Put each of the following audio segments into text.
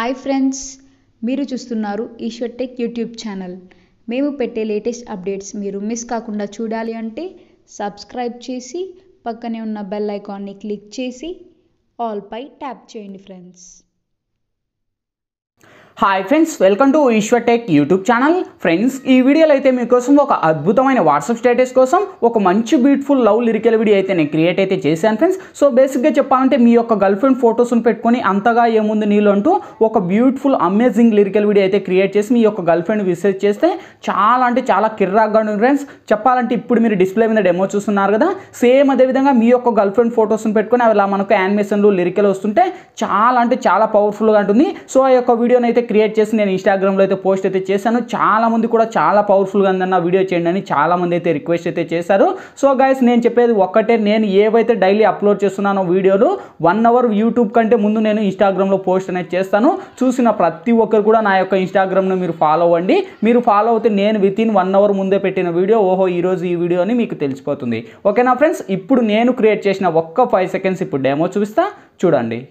Hi friends, మీరు చూస్తున్నారు Eshwar tech YouTube channel. మేము పెట్టే లేటెస్ట్ అప్డేట్స్ మీరు మిస్ కాకుండా చూడాలి అంటే సబ్స్క్రైబ్ చేసి పక్కనే ఉన్న బెల్ ఐకాన్ని క్లిక్ చేసి ఆల్ పై ట్యాప్ చేయండి friends. Hi friends, welcome to Eshwar tech YouTube channel. Friends, ఈ వీడియోలో అయితే మీకోసం ఒక అద్భుతమైన వాట్సాప్ స్టేటస్ కోసం ఒక మంచి బ్యూటిఫుల్ లవ్ లిరికల్ వీడియో అయితే నేను క్రియేట్ అయితే చేశాను ఫ్రెండ్స్. సో బేసిక్గా చెప్పాలంటే మీ యొక్క గర్ల్ ఫ్రెండ్ ఫొటోస్ని పెట్టుకొని అంతగా ఏముంది నీళ్ళు అంటూ ఒక బ్యూటిఫుల్ అమేజింగ్ లిరికల్ వీడియో అయితే క్రియేట్ చేసి మీ యొక్క గర్ల్ ఫ్రెండ్ విసేజ్ చేస్తే చాలా అంటే చాలా కిర్రాక్గా ఉంది ఫ్రెండ్స్. చెప్పాలంటే ఇప్పుడు మీరు డిస్ప్లే మీద డెమో చూస్తున్నారు కదా, సేమ్ అదేవిధంగా మీ యొక్క గర్ల్ ఫ్రెండ్ ఫొటోస్ని పెట్టుకొని అలా మనకు యానిమేషన్లు లిరికల్ వస్తుంటే చాలా అంటే చాలా పవర్ఫుల్గా ఉంటుంది. సో ఆ యొక్క వీడియోని అయితే క్రియేట్ చేసి నేను ఇన్స్టాగ్రామ్లో అయితే పోస్ట్ అయితే చేశాను. చాలా మంది కూడా చాలా పవర్ఫుల్గా ఉందన్న వీడియో చేయండి అని చాలా మంది అయితే రిక్వెస్ట్ అయితే చేశారు. సో గైస్, నేను చెప్పేది ఒక్కటే, నేను ఏవైతే డైలీ అప్లోడ్ చేస్తున్నానో వీడియోలు 1 అవర్ యూట్యూబ్ కంటే ముందు నేను ఇన్స్టాగ్రామ్లో పోస్ట్ అనేది చేస్తాను. చూసిన ప్రతి ఒక్కరు కూడా నా యొక్క ఇన్స్టాగ్రామ్ను మీరు ఫాలో అవ్వండి. మీరు ఫాలో అవుతే నేను వితిన్ 1 అవర్ ముందే పెట్టిన వీడియో ఓహో ఈరోజు ఈ వీడియో అని మీకు తెలిసిపోతుంది. ఓకేనా ఫ్రెండ్స్, ఇప్పుడు నేను క్రియేట్ చేసిన ఒక్క 5 సెకండ్స్ ఇప్పుడు డెమో చూపిస్తా, చూడండి.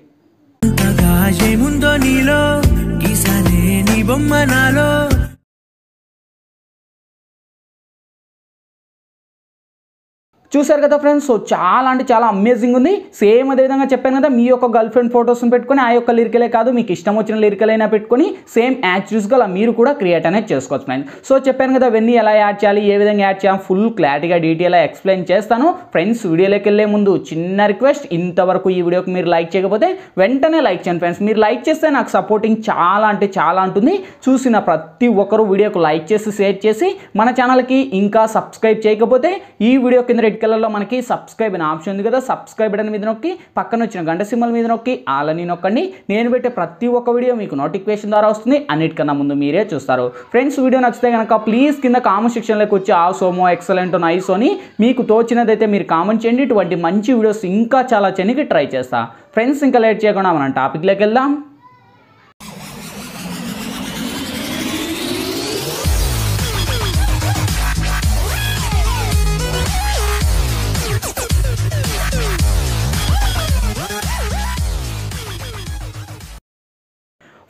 చూసారు కదా ఫ్రెండ్స్, సో చాలా అంటే చాలా అమేజింగ్ ఉంది. సేమ్ అదేవిధంగా చెప్పాను కదా, మీ యొక్క గర్ల్ ఫ్రెండ్ ఫొటోస్ని పెట్టుకొని ఆ యొక్క లిరికలే కాదు మీకు ఇష్టం వచ్చిన లిరికల్ అయినా పెట్టుకొని సేమ్ యాక్చువల్స్గా అలా మీరు కూడా క్రియేట్ అనేది చేసుకోవచ్చు ఫ్రెండ్స్. సో చెప్పాను కదా, ఇవన్నీ ఎలా యాడ్ చేయాలి, ఏ విధంగా యాడ్ చేయాలి ఫుల్ క్లారిటీగా డీటెయిల్గా ఎక్స్ప్లెయిన్ చేస్తాను ఫ్రెండ్స్. వీడియోలోకి వెళ్ళే ముందు చిన్న రిక్వెస్ట్, ఇంతవరకు ఈ వీడియోకి మీరు లైక్ చేయకపోతే వెంటనే లైక్ చేయండి ఫ్రెండ్స్. మీరు లైక్ చేస్తే నాకు సపోర్టింగ్ చాలా అంటే చాలా ఉంటుంది. చూసిన ప్రతి ఒక్కరు వీడియోకి లైక్ చేసి షేర్ చేసి మన ఛానల్కి ఇంకా సబ్స్క్రైబ్ చేయకపోతే ఈ వీడియో కింద రెడ్ కలర్లో మనకి సబ్స్క్రైబ్ అనే ఆప్షన్ ఉంది కదా, సబ్స్క్రైబ్ బటన్ మీద నొక్కి పక్కన వచ్చిన గంట సింబల్ మీద నొక్కి ఆల్ అని నొక్కండి. నేను పెట్టే ప్రతి ఒక్క వీడియో మీకు నోటిఫికేషన్ ద్వారా వస్తుంది. అన్నిటికన్నా ముందు మీరే చూస్తారు ఫ్రెండ్స్. వీడియో నచ్చితే కనుక ప్లీజ్ కింద కామెంట్ సెక్షన్లోకి వచ్చి ఆసోమో ఎక్సలెంట్ నైస్ అని మీకు తోచినదైతే మీరు కామెంట్ చేయండి. ఇటువంటి మంచి వీడియోస్ ఇంకా చాలా చేయడానికి ట్రై చేస్తా ఫ్రెండ్స్. ఇంకా లేట్ చేయకుండా మనం టాపిక్లోకి వెళ్దాం.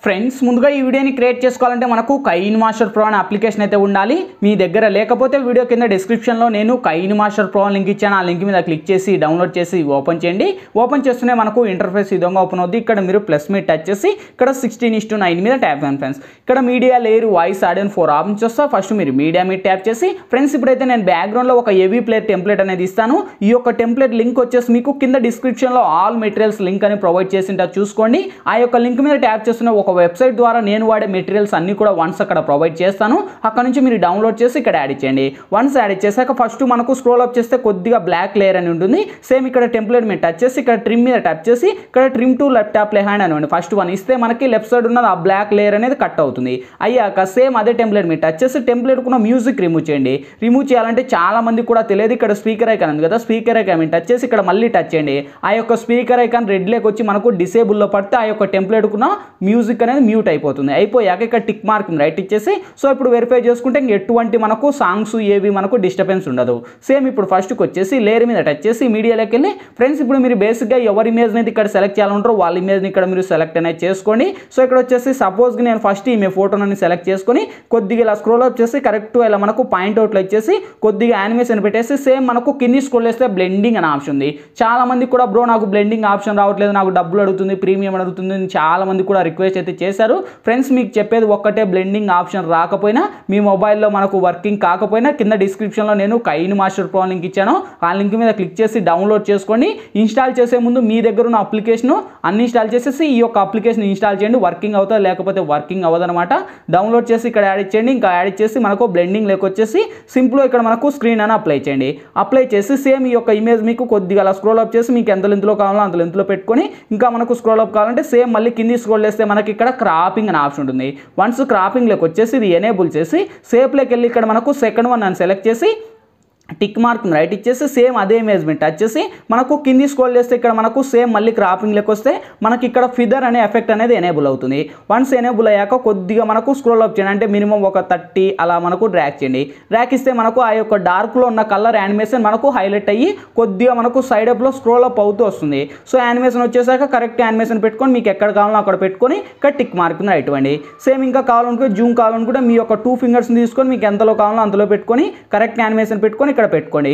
ఫ్రెండ్స్, ముందుగా ఈ వీడియోని క్రియేట్ చేసుకోవాలంటే మనకు కైన్ మాస్టర్ ప్రో అనే అప్లికేషన్ అయితే ఉండాలి. మీ దగ్గర లేకపోతే వీడియో కింద డిస్క్రిప్షన్లో నేను కైన్ మాస్టర్ ప్రో లింక్ ఇచ్చాను. ఆ లింక్ మీద క్లిక్ చేసి డౌన్లోడ్ చేసి ఓపెన్ చేయండి. ఓపెన్ చేస్తూనే మనకు ఇంటర్ఫేస్ ఈ విధంగా ఓపెన్ అవుతుంది. ఇక్కడ మీరు ప్లస్ మీద టచ్ చేసి ఇక్కడ 16:9 మీద ట్యాప్ చేయండి ఫ్రెండ్స్. ఇక్కడ media layer voice audio 4 options వస్తా. ఫస్ట్ మీరు మీడియా మీద ట్యాప్ చేసి ఫ్రెండ్స్ ఇప్పుడైతే నేను బ్యాక్గ్రౌండ్లో ఒక హెవీ ప్లేయర్ టెంప్లెట్ అనేది ఇస్తాను. ఈ యొక్క టెంప్లెట్ లింక్ వచ్చేసి మీకు కింద డిస్క్రిప్షన్లో ఆల్ మెటీరియల్స్ లింక్ అని ప్రొవైడ్ చేసింటా చూసుకోండి. ఆ యొక్క లింక్ మీద ట్యాప్ చేస్తున్న ఒక వెబ్సైట్ ద్వారా నేను వాడే మెటీరియల్స్ అన్ని కూడా వన్స్ అక్కడ ప్రొవైడ్ చేస్తాను. అక్కడ నుంచి మీరు డౌన్లోడ్ చేసి ఇక్కడ యాడ్ చేయండి. వన్స్ యాడ్ చేశాక ఫస్ట్ మనకు స్క్రోల్ అప్ చేస్తే కొద్దిగా బ్లాక్ లేయర్ అని ఉంటుంది. సేమ్ ఇక్కడ టెంప్లెట్ మీద టచ్ చేసి ఇక్కడ ట్రిమ్ మీద టచ్ చేసి ఇక్కడ ట్రిమ్ టు లెఫ్ట్ టాప్ లే హ్యాండ్ అని ఫస్ట్ 1 ఇస్తే మనకి లెఫ్ట్ సైడ్ ఉన్నది ఆ బ్లాక్ లేయర్ అనేది కట్ అవుతుంది. అయ్యాక సేమ్ అదే టెంప్లెట్ మీద టచ్ చేసి టెంప్లెట్ కూడా మ్యూజిక్ రిమూవ్ చేయండి. రిమూవ్ చేయాలంటే చాలా మంది కూడా తెలియదు, ఇక్కడ స్పీకర్ ఐకాన్ ఉంది కదా, స్పీకర్ ఐకాన్ మీద టచ్ చేసి ఇక్కడ మళ్ళీ టచ్ చేయండి. ఆ యొక్క స్పీకర్ ఐకాన్ రెడ్ లేక్ వచ్చి మనకు డిసేబుల్లో పడితే ఆ యొక్క టెంప్లెట్ కూడా మ్యూజిక్ అనేది మ్యూట్ అయిపోతుంది. అయిపోయాక ఇక్కడ టిక్ మార్క్ రైట్ ఇచ్చేసి సో ఇప్పుడు వెరిఫై చేసుకుంటే ఎటువంటి మనకు సాంగ్స్ ఏవి మనకు డిస్టర్బెన్స్ ఉండదు. సేమ్ ఇప్పుడు ఫస్ట్కి వచ్చేసి లేయర్ మీద టచ్ చేసి మీడియాలోకి వెళ్ళి ఫ్రెండ్స్ ఇప్పుడు మీరు బేసిక్గా ఎవరి ఇమేజ్ అనేది ఇక్కడ సెలెక్ట్ చేయాలంటారో వాళ్ళ ఇమేజ్ని ఇక్కడ మీరు సెలెక్ట్ అనేది చేసుకోండి. సో ఇక్కడ వచ్చేసి సపోజ్కి నేను ఫస్ట్ ఈమె ఫోటోని సెలెక్ట్ చేసుకొని కొద్దిగా ఇలా స్క్రోల్ అప్ చేసి కరెక్ట్ ఇలా మనకు పాయింట్ అవుట్లో ఇచ్చేసి కొద్దిగా యానిమేషన్ పెట్టేసి సేమ్ మనకు కింది స్క్రోల్ చేస్తే బ్లెండింగ్ అనే ఆప్షన్ ఉంది. చాలా మంది కూడా బ్రో నాకు బ్లెండింగ్ ఆప్షన్ రావట్లేదు, నాకు డబ్బులు అడుగుతుంది, ప్రీమియం అడుగుతుంది, చాలా మంది కూడా రిక్వెస్ట్ అయితే చేశారు ఫ్రెండ్స్. మీకు చెప్పేది ఒక్కటే, బ్లెండింగ్ ఆప్షన్ రాకపోయినా మీ మొబైల్లో మనకు వర్కింగ్ కాకపోయినా కింద డిస్క్రిప్షన్లో నేను కైన్ మాస్టర్ ప్రో లింక్ ఇచ్చాను. ఆ లింక్ మీద క్లిక్ చేసి డౌన్లోడ్ చేసుకోండి. ఇన్స్టాల్ చేసే ముందు మీ దగ్గర ఉన్న అప్లికేషన్ అన్ఇన్స్టాల్ చేసేసి ఈ యొక్క అప్లికేషన్ ఇన్స్టాల్ చేయండి. వర్కింగ్ అవుతుంది, లేకపోతే వర్కింగ్ అవ్వదనమాట. డౌన్లోడ్ చేసి ఇక్కడ యాడ్ చేయండి. ఇంకా యాడ్ చేసి మనకు బ్లెండింగ్ లేకొచ్చేసి సింపుల్ ఇక్కడ మనకు స్క్రీన్ అని అప్లై చేయండి. అప్లై చేసి సేమ్ ఈ యొక్క ఇమేజ్ మీకు కొద్దిగా అలా స్క్రోల్ అప్ చేసి మీకు ఎంత లెంత్లో కావాలో అంత లెంత్లో పెట్టుకొని ఇంకా మనకు స్క్రోల్ అప్ కావాలంటే సేమ్ మళ్ళీ కింది స్క్రోల్ చేస్తే మనకి ఇక్కడ క్రాపింగ్ అనే ఆప్షన్ ఉంటుంది. వన్స్ క్రాపింగ్లోకి వచ్చేసి ఇది ఎనేబుల్ చేసి సేఫ్లోకి వెళ్ళి ఇక్కడ మనకు సెకండ్ వన్ అని సెలెక్ట్ చేసి టిక్ మార్క్ రైట్ ఇచ్చేసి సేమ్ అదే ఇమేజ్ మీద టచ్ చేసి మనకు కింది స్క్రోల్ చేస్తే ఇక్కడ మనకు సేమ్ మళ్ళీ క్రాపింగ్ లెక్క వస్తే మనకి ఇక్కడ ఫిదర్ అనే ఎఫెక్ట్ అనేది ఎనేబుల్ అవుతుంది. వన్స్ ఎనేబుల్ అయ్యాక కొద్దిగా మనకు స్క్రోల్ అప్ చేయండి, అంటే మినిమం ఒక 30 అలా మనకు డ్రాగ్ చేయండి. డ్రాగ్ ఇస్తే మనకు ఆ యొక్క డార్క్లో ఉన్న కలర్ యానిమేషన్ మనకు హైలైట్ అయ్యి కొద్దిగా మనకు సైడ్ అప్లో స్క్రోల్ అప్ అవుతూ వస్తుంది. సో యానిమేషన్ వచ్చేసాక కరెక్ట్ యానిమేషన్ పెట్టుకొని మీకు ఎక్కడ కావాలో అక్కడ పెట్టుకొని ఇక్కడ టిక్ మార్క్ రైట్ ఇవ్వండి. సేమ్ ఇంకా కావాలనుకుంటే జూమ్ కావాలనుకుంటే మీ యొక్క 2 ఫింగర్స్ని తీసుకొని మీకు ఎంతలో కావాలో అంతలో పెట్టుకొని కరెక్ట్ యానిమేషన్ పెట్టుకొని ఇక్కడ పెట్టుకొని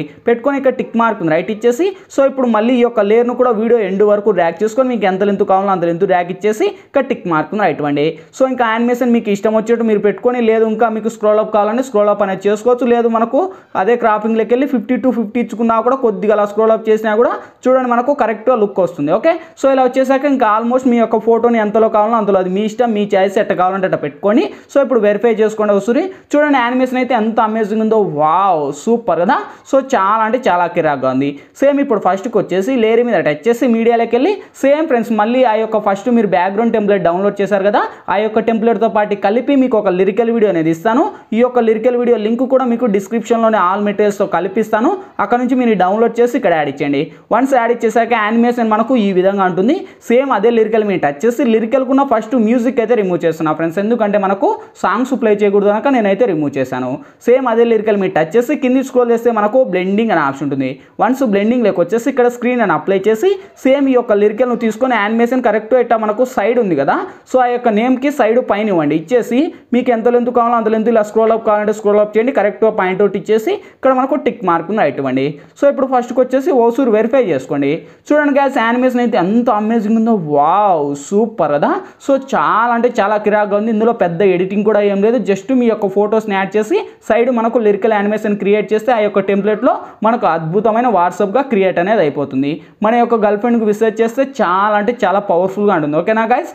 ఇక్కడ టిక్ మార్క్ రైట్ ఇచ్చేసి సో ఇప్పుడు మళ్ళీ ఈ యొక్క లేయర్ను కూడా వీడియో ఎండ్ వరకు డ్రాగ్ చేసుకొని మీకు ఎంత లెంత్ కావాలో అంత లెంత్ డ్రాగ్ ఇచ్చేసి ఇక్కడ టిక్ మార్క్ రైట్ ఇవ్వండి. సో ఇంకా యానిమేషన్ మీకు ఇష్టం వచ్చేట్టు మీరు పెట్టుకొని, లేదు ఇంకా మీకు స్క్రోల్ అప్ కావాలంటే స్క్రోల్ అప్ అనేది చేసుకోవచ్చు. లేదు మనకు అదే క్రాపింగ్ లెక్క వెళ్ళి 50 to 50 ఇచ్చుకున్నా కూడా కొద్దిగా అలా స్క్రోల్ అప్ చేసినా కూడా చూడండి మనకు కరెక్ట్గా లుక్ వస్తుంది. ఓకే, సో ఇలా వచ్చేసాక ఇంకా ఆల్మోస్ట్ మీ యొక్క ఫోటోని ఎంతలో కావాలో అంతలో, అది మీ ఇష్టం, మీ చాయిస్ ఎట్ట కావాలంటే అట్లా పెట్టుకొని సో ఇప్పుడు వెరిఫై చేసుకోండి ఒకసారి. చూడండి యానిమేషన్ అయితే ఎంత అమేజింగ్ ఉందో, వావ్ సూపర్ కదా. సో చాలా అంటే చాలా కిరాక్గా ఉంది. సేమ్ ఇప్పుడు ఫస్ట్కి వచ్చేసి లేయర్ మీద టచ్ చేసి మీడియాలోకి వెళ్ళి సేమ్ ఫ్రెండ్స్ మళ్ళీ ఆ యొక్క ఫస్ట్ మీరు బ్యాక్గ్రౌండ్ టెంప్లెట్ డౌన్లోడ్ చేశారు కదా, ఆ యొక్క టెంప్లెట్తో పాటు కలిపి మీకు ఒక లిరికల్ వీడియో అనేది ఇస్తాను. ఈ యొక్క లిరికల్ వీడియో లింక్ కూడా మీకు డిస్క్రిప్షన్లోనే ఆల్ మెటీరియల్స్తో కలిపిస్తాను. అక్కడ నుంచి మీరు డౌన్లోడ్ చేసి ఇక్కడ యాడ్ ఇచ్చేయండి. వన్స్ యాడ్ ఇచ్చేసాక యానిమేషన్ మనకు ఈ విధంగా ఉంటుంది. సేమ్ అదే లిరికల్ మీద టచ్ చేసి లిరికల్కున్న ఫస్ట్ మ్యూజిక్ అయితే రిమూవ్ చేస్తున్నా ఫ్రెండ్స్, ఎందుకంటే మనకు సాంగ్స్ ప్లే చేయకూడదు కనుక నేనైతే రిమూవ్ చేశాను. సేమ్ అదే లిరికల్ మీద టచ్ చేసి కింది స్క్రోల్ చేస్తే మనకు బ్లెండింగ్ అనే ఆప్షన్ ఉంటుంది. వన్స్ బ్లెండింగ్ లేక వచ్చేసి ఇక్కడ స్క్రీన్ అని అప్లై చేసి సేమ్ ఈ యొక్క లిరికల్ను తీసుకొని యానిమేషన్ కరెక్ట్ ఇట్లా మనకు సైడ్ ఉంది కదా, సో ఆ యొక్క నేమ్కి సైడ్ పైన ఇవ్వండి. ఇచ్చేసి మీకు ఎంత లెంత్ కావాలో అంత లెంత్ ఇలా స్క్రోల్ అప్ కావాలంటే స్క్రోల్ అప్ చేయండి. కరెక్ట్గా పాయింట్ అవుట్ ఇచ్చేసి ఇక్కడ మనకు టిక్ మార్క్ రైట్ ఇవ్వండి. సో ఇప్పుడు ఫస్ట్కి వచ్చేసి ఓసూరు వెరిఫై చేసుకోండి. చూడండి గ్యాస్ యానిమేషన్ అయితే ఎంత అమేజింగ్ ఉందో, వావ్ సూపర్ కదా. సో చాలా అంటే చాలా కిరాక్గా ఉంది. ఇందులో పెద్ద ఎడిటింగ్ కూడా ఏం లేదు, జస్ట్ మీ యొక్క ఫొటోస్ని యాడ్ చేసి సైడ్ మనకు లిరికల్ యానిమేషన్ క్రియేట్ చేస్తే ఆ యొక్క టెంప్లెట్లో మనకు అద్భుతమైన వాట్సాప్గా క్రియేట్ అనేది అయిపోతుంది. మన యొక్క గర్ల్ ఫ్రెండ్కి విసిట్ చేస్తే చాలా అంటే చాలా పవర్ఫుల్గా ఉంటుంది. ఓకేనా గైస్,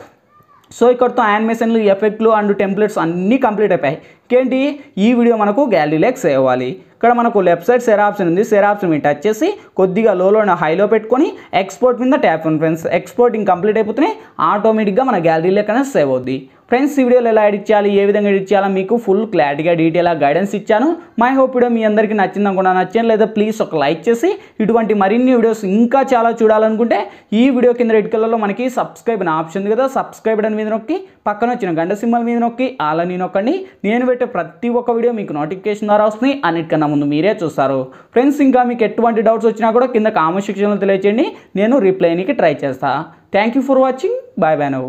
సో ఇక్కడతో యానిమేషన్లు, ఎఫెక్ట్లు అండ్ టెంప్లెట్స్ అన్నీ కంప్లీట్ అయిపోయాయి. ఇంకేంటి ఈ వీడియో మనకు గ్యాలరీలోకి సేవ్ అవ్వాలి. ఇక్కడ మనకు లెఫ్ట్ సైడ్ షేర్ ఆప్షన్ ఉంది. షేర్ ఆప్షన్ మీద టచ్ చేసి కొద్దిగా లోలో హైలో పెట్టుకొని ఎక్స్పోర్ట్ మీద ట్యాప్ ఉంది ఫ్రెండ్స్. ఎక్స్పోర్టింగ్ కంప్లీట్ అయిపోతే ఆటోమేటిక్గా మన గ్యాలరీలోకి అనేది సేవ్ అవుద్ది. ఫ్రెండ్స్ ఈ వీడియోలో ఎలా ఎడిట్ చేయాలి, ఏ విధంగా ఎడిట్ చేయాలో మీకు ఫుల్ క్లారిటీగా డీటెయిల్గా గైడెన్స్ ఇచ్చాను. మై హోప్ వీడియో మీ అందరికీ నచ్చింది అనుకున్నా. నచ్చింది లేదా ప్లీజ్ ఒక లైక్ చేసి ఇటువంటి మరిన్ని వీడియోస్ ఇంకా చాలా చూడాలనుకుంటే ఈ వీడియో కింద రెడ్ కలర్లో మనకి సబ్స్క్రైబ్ అనే ఆప్షన్ ఉంది కదా, సబ్స్క్రైబ్ అని మీద నొక్కి పక్కన వచ్చిన గంట సింబల్ మీద నొక్కి ఆల్ అని నొక్కండి. నేను పెట్టే ప్రతి ఒక్క వీడియో మీకు నోటిఫికేషన్ ద్వారా వస్తుంది, అన్నిటికన్నా ముందు మీరే చూస్తారు. ఫ్రెండ్స్ ఇంకా మీకు ఎటువంటి డౌట్స్ వచ్చినా కూడా కింద కామెంట్ సెక్షన్లో తెలియచేయండి, నేను రిప్లై చేయడానికి ట్రై చేస్తాను. Thank you for watching, bye bye now.